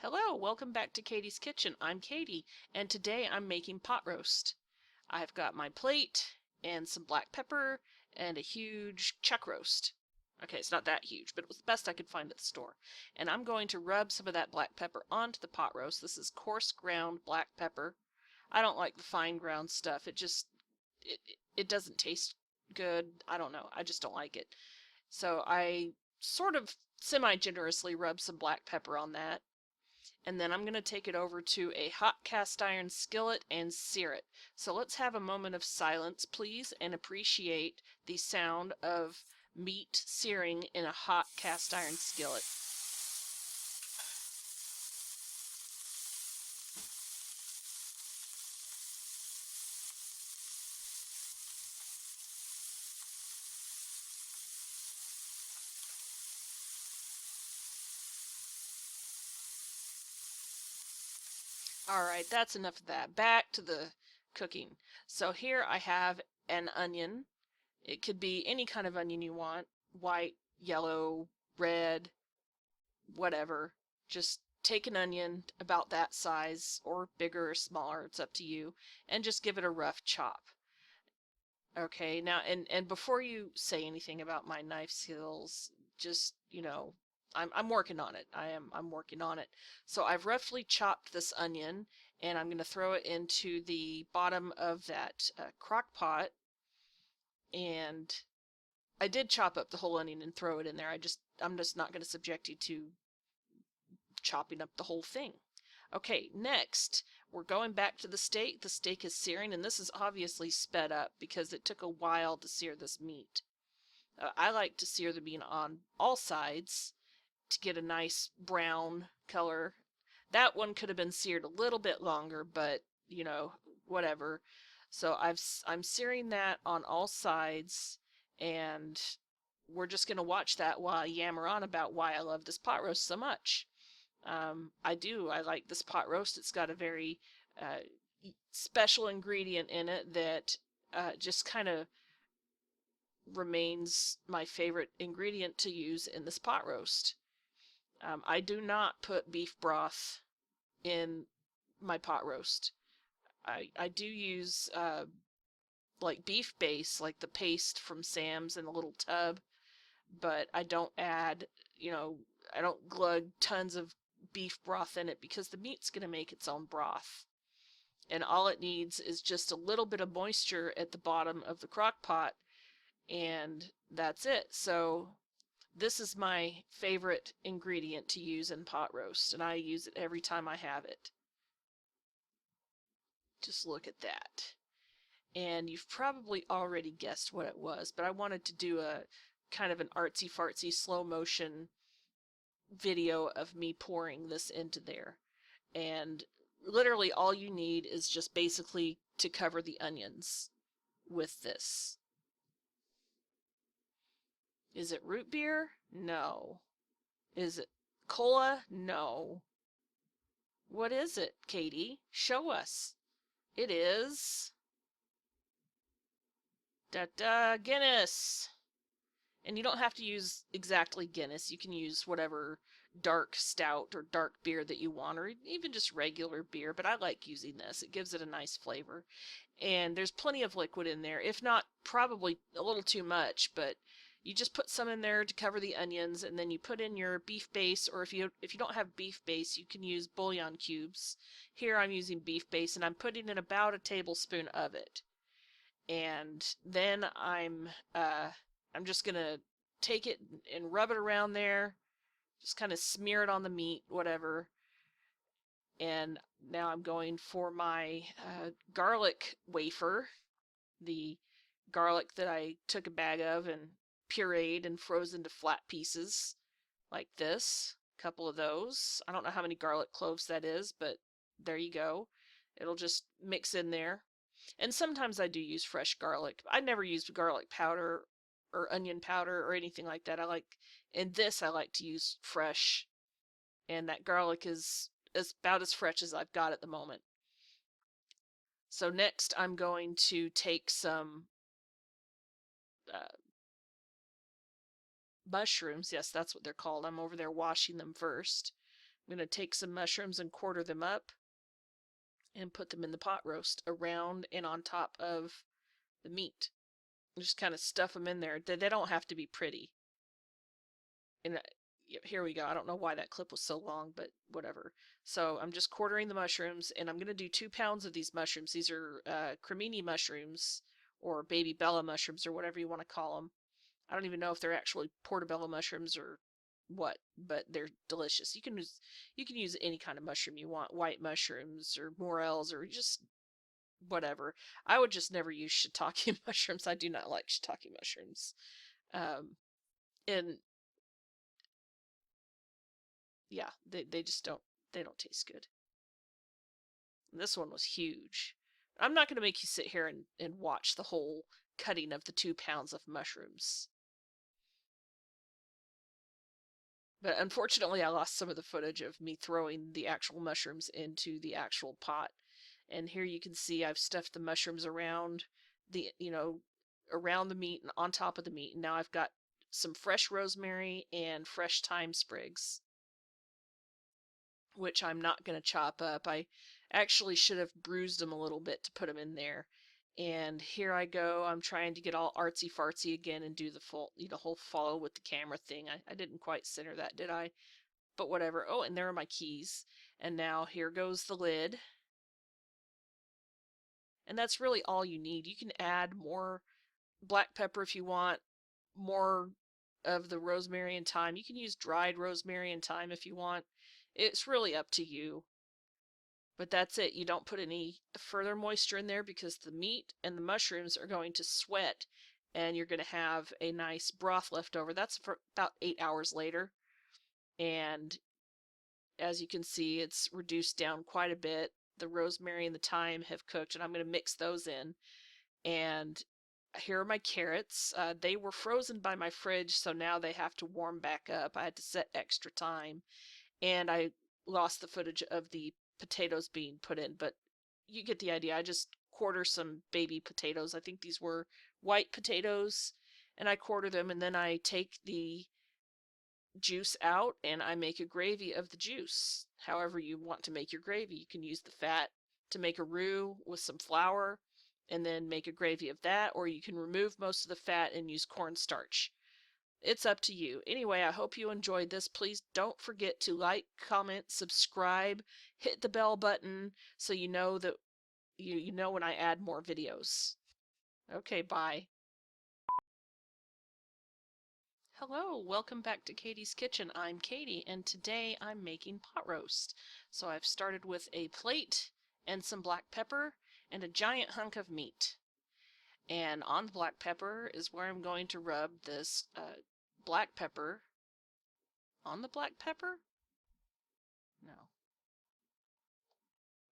Hello, welcome back to Katie's Kitchen. I'm Katie, and today I'm making pot roast. I've got my plate and some black pepper and a huge chuck roast. Okay, it's not that huge, but it was the best I could find at the store. And I'm going to rub some of that black pepper onto the pot roast. This is coarse ground black pepper. I don't like the fine ground stuff. It doesn't taste good. I don't know. I just don't like it. So I sort of semi-generously rub some black pepper on that. And then I'm going to take it over to a hot cast iron skillet and sear it. So let's have a moment of silence, please, and appreciate the sound of meat searing in a hot cast iron skillet. Alright, that's enough of that. Back to the cooking. So here I have an onion. It could be any kind of onion you want. White, yellow, red, whatever. Just take an onion about that size, or bigger or smaller, it's up to you, and just give it a rough chop. Okay, now, and before you say anything about my knife skills, just, I'm working on it. I'm working on it. So I've roughly chopped this onion, and I'm going to throw it into the bottom of that crock pot. And I did chop up the whole onion and throw it in there. I'm just not going to subject you to chopping up the whole thing. Okay, next, we're going back to the steak. The steak is searing, and this is obviously sped up because it took a while to sear this meat. I like to sear the meat on all sides to get a nice brown color. That one could have been seared a little bit longer, but, whatever. So I'm searing that on all sides, and we're just going to watch that while I yammer on about why I love this pot roast so much. I like this pot roast. It's got a very special ingredient in it that just kind of remains my favorite ingredient to use in this pot roast. I do not put beef broth in my pot roast. I do use like beef base, like the paste from Sam's in a little tub, but I don't add, I don't glug tons of beef broth in it because the meat's going to make its own broth. And all it needs is just a little bit of moisture at the bottom of the crock pot, and that's it. So this is my favorite ingredient to use in pot roast, and I use it every time I have it. Just look at that. And you've probably already guessed what it was, but I wanted to do a kind of an artsy-fartsy slow motion video of me pouring this into there. And literally all you need is just basically to cover the onions with this. Is it root beer? No. Is it cola? No. What is it, Katie? Show us. It is Guinness. And you don't have to use exactly Guinness. You can use whatever dark stout or dark beer that you want, or even just regular beer, but I like using this. It gives it a nice flavor. And there's plenty of liquid in there, if not probably a little too much, but you just put some in there to cover the onions, and then you put in your beef base, or if you don't have beef base, you can use bouillon cubes. Here I'm using beef base, and I'm putting in about a tablespoon of it. And then I'm just gonna take it and rub it around there, just kind of smear it on the meat, whatever. And now I'm going for my garlic wafer, the garlic that I took a bag of and pureed and froze into flat pieces like this. A couple of those. I don't know how many garlic cloves that is, but there you go. It'll just mix in there. And sometimes I do use fresh garlic. I never use garlic powder or onion powder or anything like that. In this I like to use fresh, and that garlic is about as fresh as I've got at the moment. So next I'm going to take some mushrooms. Yes, that's what they're called. I'm over there washing them first. I'm going to take some mushrooms and quarter them up and put them in the pot roast around and on top of the meat. Just kind of stuff them in there. They don't have to be pretty. And here we go. I don't know why that clip was so long, but whatever. So I'm just quartering the mushrooms, and I'm going to do 2 pounds of these mushrooms. These are cremini mushrooms, or baby bella mushrooms, or whatever you want to call them. I don't even know if they're actually portobello mushrooms or what, but they're delicious. You can use any kind of mushroom you want, white mushrooms or morels or just whatever. I would just never use shiitake mushrooms. I do not like shiitake mushrooms. And yeah, they just don't taste good. This one was huge. I'm not going to make you sit here and watch the whole cutting of the 2 pounds of mushrooms. But unfortunately, I lost some of the footage of me throwing the actual mushrooms into the actual pot. And here you can see I've stuffed the mushrooms around around the meat and on top of the meat. And now I've got some fresh rosemary and fresh thyme sprigs, which I'm not going to chop up. I actually should have bruised them a little bit to put them in there. And here I go. I'm trying to get all artsy fartsy again and do the whole follow with the camera thing. I didn't quite center that, did I? But whatever. Oh, and there are my keys. And now here goes the lid. And that's really all you need. You can add more black pepper if you want, more of the rosemary and thyme. You can use dried rosemary and thyme if you want. It's really up to you. But that's it. You don't put any further moisture in there because the meat and the mushrooms are going to sweat and you're going to have a nice broth left over. That's for about 8 hours later. And as you can see, it's reduced down quite a bit. The rosemary and the thyme have cooked, and I'm going to mix those in. And here are my carrots. They were frozen by my fridge, so now they have to warm back up. I had to set extra time. And I lost the footage of the potatoes being put in, but you get the idea. I just quarter some baby potatoes. I think these were white potatoes, and I quarter them, and then I take the juice out and I make a gravy of the juice. However you want to make your gravy. You can use the fat to make a roux with some flour and then make a gravy of that, or you can remove most of the fat and use cornstarch. It's up to you. Anyway, I hope you enjoyed this. Please don't forget to like, comment, subscribe, hit the bell button so you know that you know when I add more videos. Okay, bye. Hello, welcome back to Katie's Kitchen. I'm Katie, and today I'm making pot roast. So I've started with a plate and some black pepper and a giant hunk of meat. And on the black pepper is where I'm going to rub this black pepper on the black pepper? No.